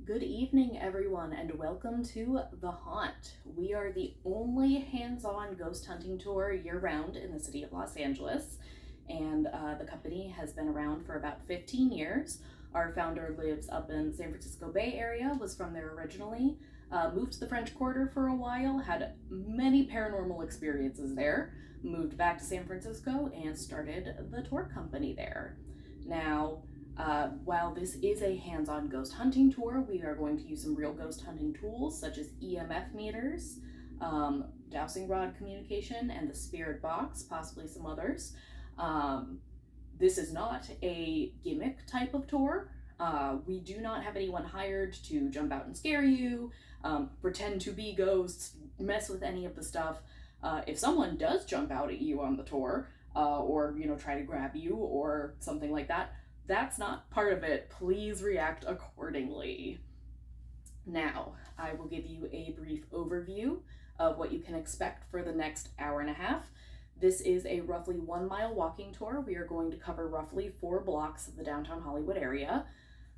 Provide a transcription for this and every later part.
Good evening, everyone, and welcome to The Haunt. We are the only hands-on ghost hunting tour year-round in the city of Los Angeles, and the company has been around for about 15 years. Our founder lives up in the San Francisco Bay Area, was from there originally, moved to the French Quarter for a while, had many paranormal experiences there, moved back to San Francisco, and started the tour company there. Now, while this is a hands-on ghost hunting tour, we are going to use some real ghost hunting tools such as EMF meters, dowsing rod communication, and the spirit box, possibly some others. This is not a gimmick type of tour. We do not have anyone hired to jump out and scare you, pretend to be ghosts, mess with any of the stuff. If someone does jump out at you on the tour, or try to grab you or something like that, that's not part of it. Please react accordingly. Now, I will give you a brief overview of what you can expect for the next hour and a half. This is a roughly 1 mile walking tour. We are going to cover roughly 4 blocks of the downtown Hollywood area.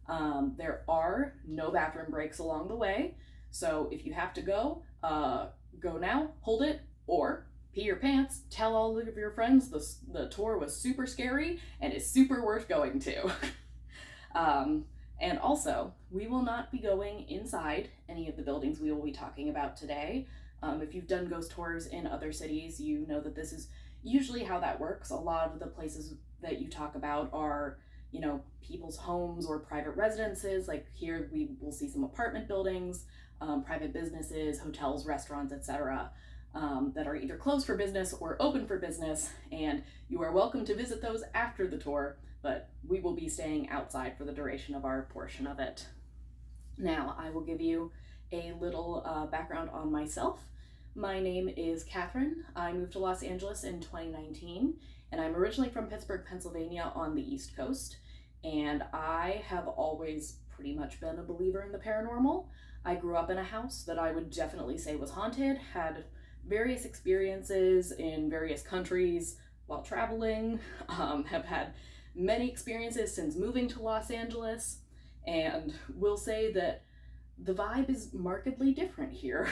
There are no bathroom breaks along the way, so if you have to go now, hold it, or pee your pants, tell all of your friends the tour was super scary and is super worth going to. And also, we will not be going inside any of the buildings we will be talking about today. If you've done ghost tours in other cities, you know that this is usually how that works. A lot of the places that you talk about are, people's homes or private residences. Like here, we will see some apartment buildings, private businesses, hotels, restaurants, etc. That are either closed for business or open for business, and you are welcome to visit those after the tour, but we will be staying outside for the duration of our portion of it. Now, I will give you a little background on myself. My name is Catherine. I moved to Los Angeles in 2019, and I'm originally from Pittsburgh, Pennsylvania on the East Coast, and I have always pretty much been a believer in the paranormal. I grew up in a house that I would definitely say was haunted, had various experiences in various countries while traveling, have had many experiences since moving to Los Angeles, and will say that the vibe is markedly different here.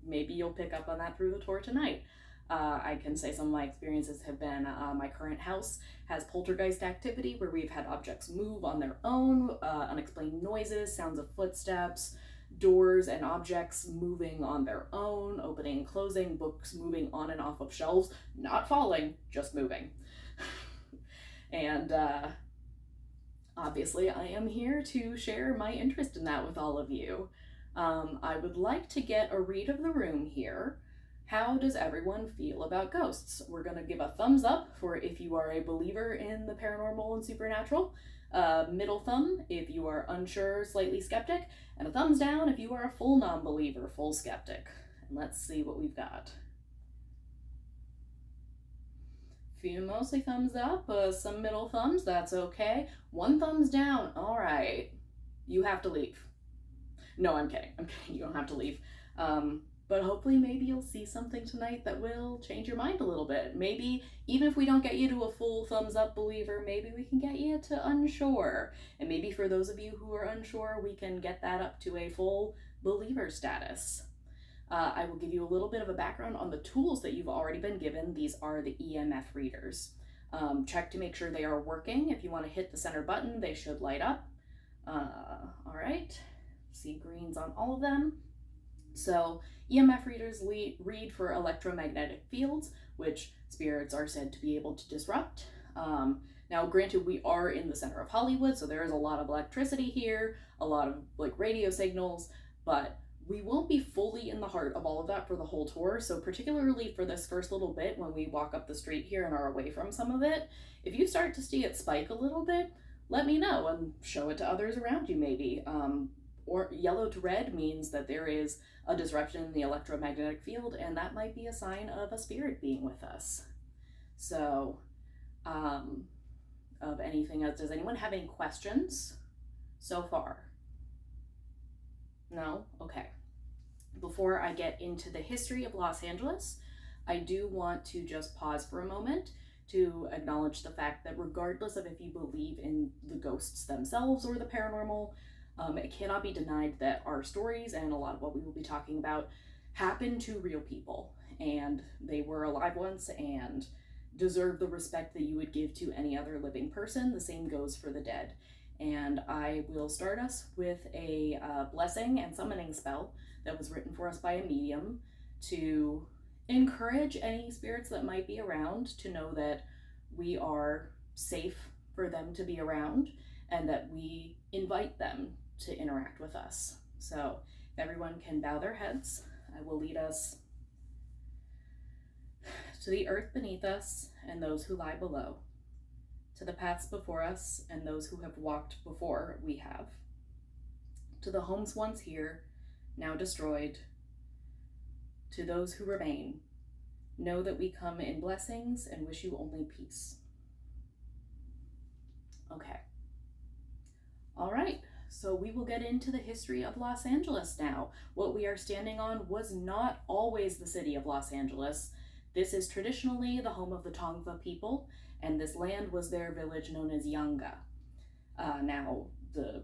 Maybe you'll pick up on that through the tour tonight. I can say some of my experiences have been my current house has poltergeist activity where we've had objects move on their own, unexplained noises, sounds of footsteps, doors and objects moving on their own, opening and closing, books moving on and off of shelves, not falling, just moving. And obviously, I am here to share my interest in that with all of you. I would like to get a read of the room here. How does everyone feel about ghosts? We're going to give a thumbs up for if you are a believer in the paranormal and supernatural, middle thumb if you are unsure, slightly skeptic, and a thumbs down if you are a full non-believer, full skeptic. And let's see what we've got. Few mostly thumbs up, some middle thumbs, that's okay. 1 thumbs down, all right. You have to leave. No, I'm kidding. You don't have to leave. But hopefully maybe you'll see something tonight that will change your mind a little bit. Maybe even if we don't get you to a full thumbs up believer, maybe we can get you to unsure. And maybe for those of you who are unsure, we can get that up to a full believer status. I will give you a little bit of a background on the tools that you've already been given. These are the EMF readers. Check to make sure they are working. If you want to hit the center button, they should light up. All right, see greens on all of them. So EMF readers read for electromagnetic fields, which spirits are said to be able to disrupt. Now, granted, we are in the center of Hollywood, so there is a lot of electricity here, a lot of radio signals, but we won't be fully in the heart of all of that for the whole tour. So particularly for this first little bit, when we walk up the street here and are away from some of it, if you start to see it spike a little bit, let me know and show it to others around you maybe. Or yellow to red means that there is a disruption in the electromagnetic field, and that might be a sign of a spirit being with us. So, of anything else, does anyone have any questions so far? No? Okay. Before I get into the history of Los Angeles, I do want to just pause for a moment to acknowledge the fact that regardless of if you believe in the ghosts themselves or the paranormal, It cannot be denied that our stories and a lot of what we will be talking about happened to real people, and they were alive once and deserve the respect that you would give to any other living person. The same goes for the dead. And I will start us with a blessing and summoning spell that was written for us by a medium to encourage any spirits that might be around to know that we are safe for them to be around and that we invite them to interact with us. So if everyone can bow their heads, I will lead us to the earth beneath us and those who lie below, to the paths before us and those who have walked before we have, to the homes once here, now destroyed, to those who remain. Know that we come in blessings and wish you only peace. Okay. All right. So we will get into the history of Los Angeles now. What we are standing on was not always the city of Los Angeles. This is traditionally the home of the Tongva people, and this land was their village known as Yanga. Now, the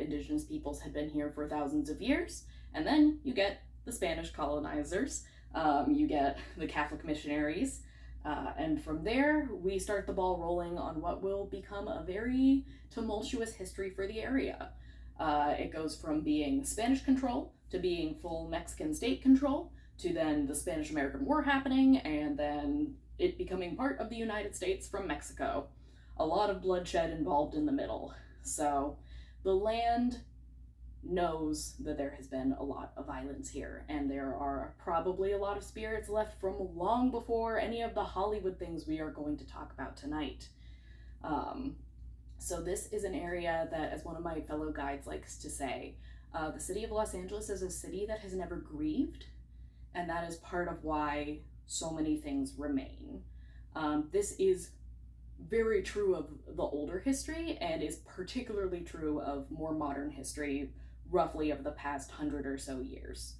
indigenous peoples had been here for thousands of years, and then you get the Spanish colonizers, you get the Catholic missionaries, and from there we start the ball rolling on what will become a very tumultuous history for the area. It goes from being Spanish control to being full Mexican state control to then the Spanish-American War happening and then it becoming part of the United States from Mexico. A lot of bloodshed involved in the middle. So the land knows that there has been a lot of violence here, and there are probably a lot of spirits left from long before any of the Hollywood things we are going to talk about tonight. So this is an area that, as one of my fellow guides likes to say, the city of Los Angeles is a city that has never grieved, and that is part of why so many things remain. This is very true of the older history and is particularly true of more modern history, roughly of the past 100 or so years.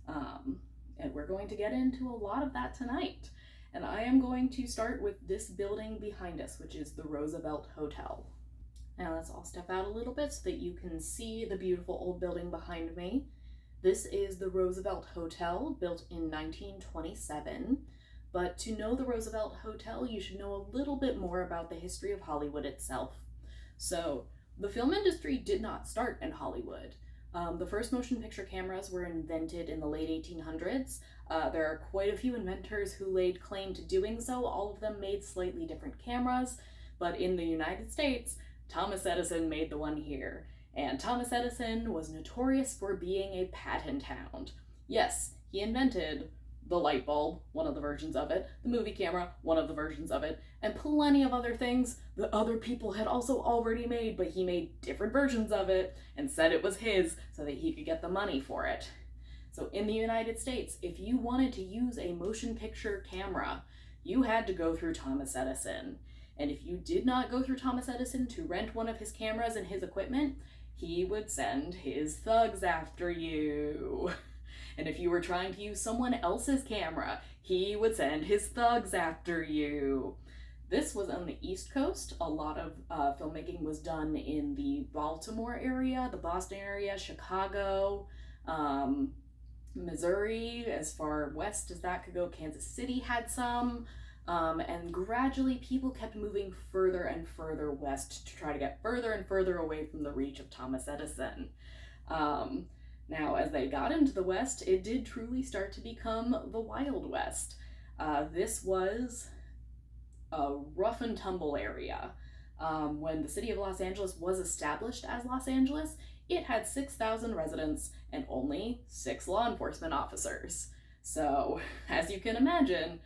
And we're going to get into a lot of that tonight. And I am going to start with this building behind us, which is the Roosevelt Hotel. Now let's all step out a little bit so that you can see the beautiful old building behind me. This is the Roosevelt Hotel, built in 1927. But to know the Roosevelt Hotel, you should know a little bit more about the history of Hollywood itself. So, the film industry did not start in Hollywood. The first motion picture cameras were invented in the late 1800s. There are quite a few inventors who laid claim to doing so. All of them made slightly different cameras, but in the United States, Thomas Edison made the one here. And Thomas Edison was notorious for being a patent hound. Yes, he invented the light bulb, one of the versions of it, the movie camera, one of the versions of it, and plenty of other things that other people had also already made, but he made different versions of it and said it was his so that he could get the money for it. So in the United States, if you wanted to use a motion picture camera, you had to go through Thomas Edison. And if you did not go through Thomas Edison to rent one of his cameras and his equipment, he would send his thugs after you. And if you were trying to use someone else's camera, he would send his thugs after you. This was on the East Coast. A lot of filmmaking was done in the Baltimore area, the Boston area, Chicago, Missouri, as far west as that could go. Kansas City had some. And gradually people kept moving further and further west to try to get further and further away from the reach of Thomas Edison. Now, as they got into the West, it did truly start to become the Wild West. This was a rough and tumble area. When the city of Los Angeles was established as Los Angeles, it had 6,000 residents and only 6 law enforcement officers. So, as you can imagine,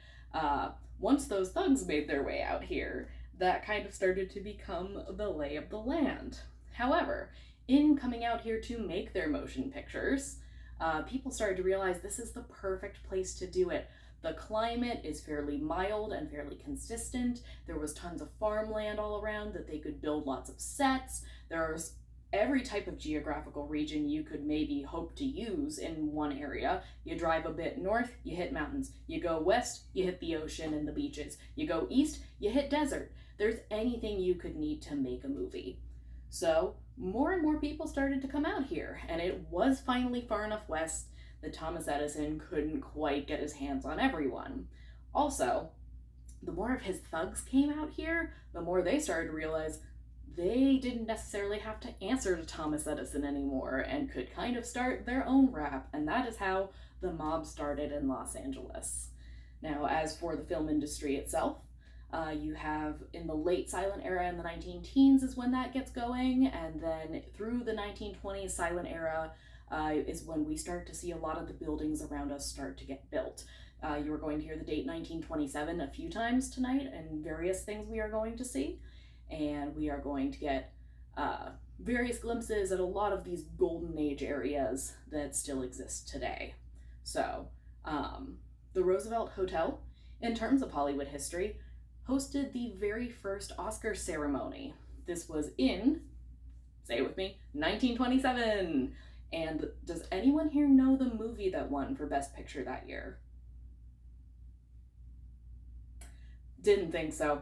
once those thugs made their way out here, that kind of started to become the lay of the land. However, in coming out here to make their motion pictures, people started to realize this is the perfect place to do it. The climate is fairly mild and fairly consistent. There was tons of farmland all around that they could build lots of sets. There's every type of geographical region you could maybe hope to use in one area. You drive a bit north, you hit mountains. You go west, you hit the ocean and the beaches. You go east, you hit desert. There's anything you could need to make a movie. So more and more people started to come out here, and it was finally far enough west that Thomas Edison couldn't quite get his hands on everyone. Also, the more of his thugs came out here, the more they started to realize they didn't necessarily have to answer to Thomas Edison anymore and could kind of start their own rap, and that is how the mob started in Los Angeles. Now, as for the film industry itself, you have in the late silent era in the 19 teens is when that gets going, and then through the 1920s silent era is when we start to see a lot of the buildings around us start to get built. You are going to hear the date 1927 a few times tonight and various things we are going to see, and we are going to get various glimpses at a lot of these golden age areas that still exist today. So, the Roosevelt Hotel, in terms of Hollywood history, hosted the very first Oscar ceremony. This was in, say it with me, 1927. And does anyone here know the movie that won for Best Picture that year? Didn't think so.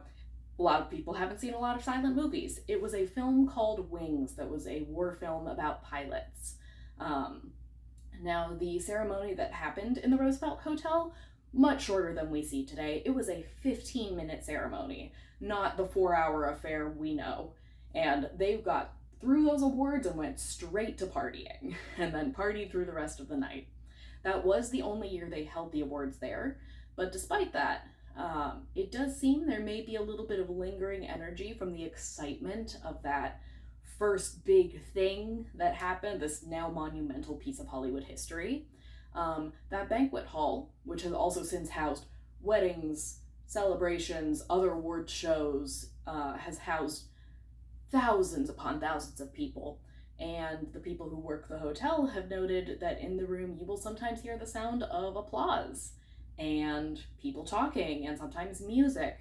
A lot of people haven't seen a lot of silent movies. It was a film called Wings that was a war film about pilots. Now, the ceremony that happened in the Roosevelt Hotel, much shorter than we see today. It was a 15-minute ceremony, not the 4-hour affair we know. And they got through those awards and went straight to partying, and then partied through the rest of the night. That was the only year they held the awards there, but despite that, it does seem there may be a little bit of lingering energy from the excitement of that first big thing that happened, this now monumental piece of Hollywood history. That banquet hall, which has also since housed weddings, celebrations, other award shows, has housed thousands upon thousands of people. And the people who work the hotel have noted that in the room you will sometimes hear the sound of applause and people talking and sometimes music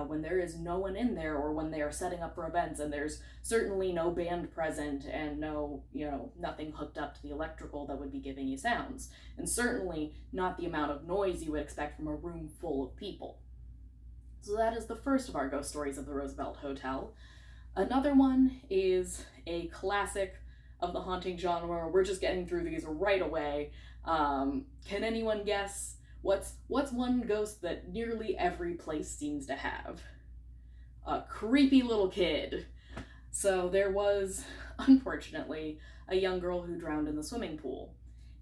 when there is no one in there, or when they are setting up for events and there's certainly no band present and nothing hooked up to the electrical that would be giving you sounds, and certainly not the amount of noise you would expect from a room full of people. So that is the first of our ghost stories of the Roosevelt Hotel. Another one is a classic of the haunting genre. We're just getting through these right away. Can anyone guess what's one ghost that nearly every place seems to have? A creepy little kid. So there was, unfortunately, a young girl who drowned in the swimming pool,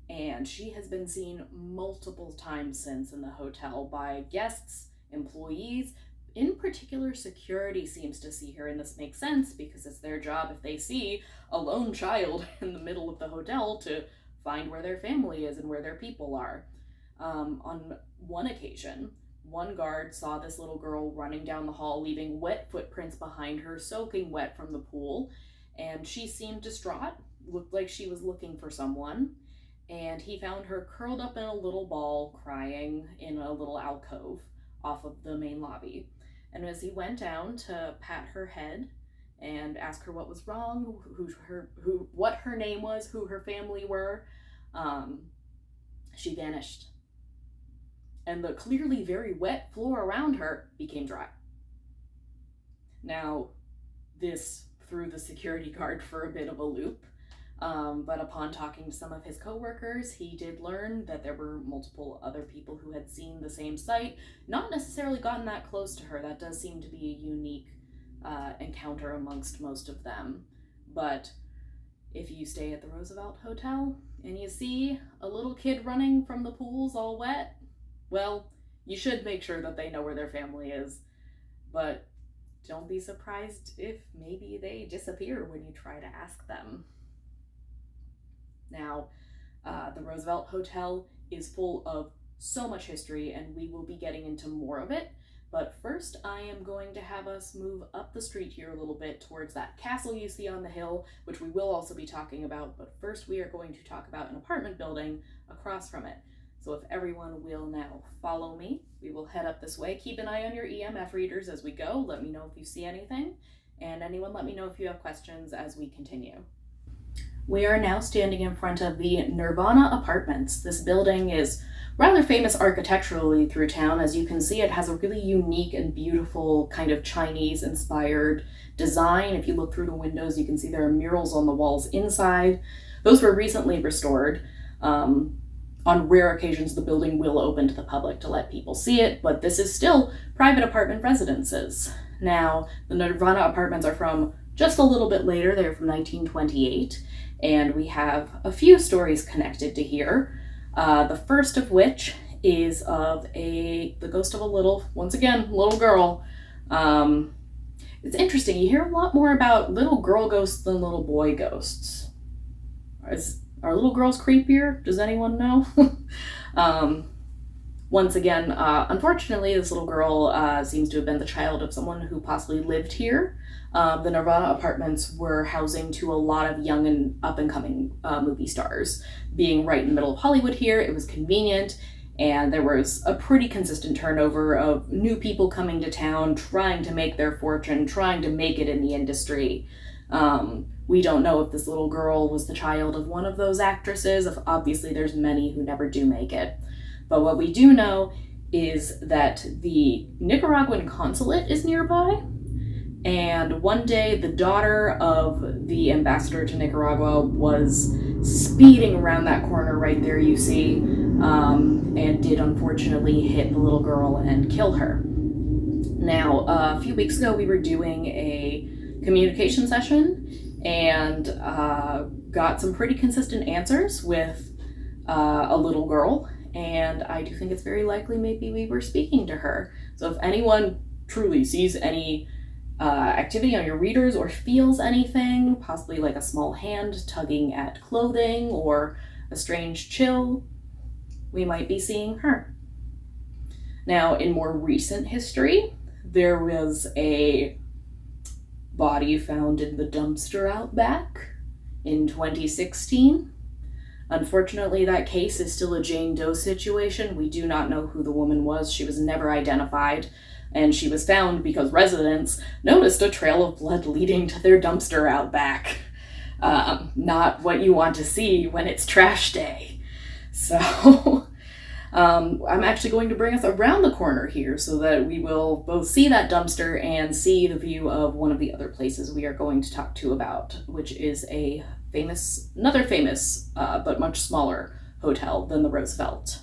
and she has been seen multiple times since in the hotel by guests, employees. In particular, security seems to see her, and this makes sense because it's their job, if they see a lone child in the middle of the hotel, to find where their family is and where their people are. On one occasion, one guard saw this little girl running down the hall, leaving wet footprints behind her, soaking wet from the pool, and she seemed distraught, looked like she was looking for someone, and he found her curled up in a little ball, crying in a little alcove off of the main lobby. And as he went down to pat her head and ask her what was wrong, what her name was, who her family were, she vanished. And the clearly very wet floor around her became dry. Now, this threw the security guard for a bit of a loop, but upon talking to some of his coworkers, he did learn that there were multiple other people who had seen the same sight, not necessarily gotten that close to her. That does seem to be a unique encounter amongst most of them. But if you stay at the Roosevelt Hotel and you see a little kid running from the pools all wet, well, you should make sure that they know where their family is. But don't be surprised if maybe they disappear when you try to ask them. Now, the Roosevelt Hotel is full of so much history, and we will be getting into more of it. But first, I am going to have us move up the street here a little bit towards that castle you see on the hill, which we will also be talking about. But first, we are going to talk about an apartment building across from it. So if everyone will now follow me, we will head up this way. Keep an eye on your EMF readers as we go. Let me know if you see anything. And anyone, let me know if you have questions as we continue. We are now standing in front of the Nirvana Apartments. This building is rather famous architecturally through town. As you can see, it has a really unique and beautiful kind of Chinese-inspired design. If you look through the windows, you can see there are murals on the walls inside. Those were recently restored. On rare occasions, the building will open to the public to let people see it, but this is still private apartment residences. Now, the Nirvana Apartments are from just a little bit later. They're from 1928, and we have a few stories connected to here. The first of which is of the ghost of a little girl. It's interesting, you hear a lot more about little girl ghosts than little boy ghosts. Are little girls creepier? Does anyone know? Once again, unfortunately, this little girl seems to have been the child of someone who possibly lived here. The Nirvana Apartments were housing to a lot of young and up-and-coming movie stars. Being right in the middle of Hollywood here, it was convenient, and there was a pretty consistent turnover of new people coming to town, trying to make their fortune, trying to make it in the industry. We don't know if this little girl was the child of one of those actresses. Obviously, there's many who never do make it. But what we do know is that the Nicaraguan consulate is nearby. And one day, the daughter of the ambassador to Nicaragua was speeding around that corner right there, you see, and did unfortunately hit the little girl and kill her. Now, a few weeks ago, we were doing a communication session and got some pretty consistent answers with a little girl, and I do think it's very likely maybe we were speaking to her. So if anyone truly sees any activity on your readers or feels anything, possibly like a small hand tugging at clothing or a strange chill, we might be seeing her. Now, in more recent history, there was a body found in the dumpster out back in 2016. Unfortunately, that case is still a Jane Doe situation. We do not know who the woman was. She was never identified, and she was found because residents noticed a trail of blood leading to their dumpster out back. Not what you want to see when it's trash day. So I'm actually going to bring us around the corner here so that we will both see that dumpster and see the view of one of the other places we are going to talk to about, which is another famous, but much smaller hotel than the Roosevelt.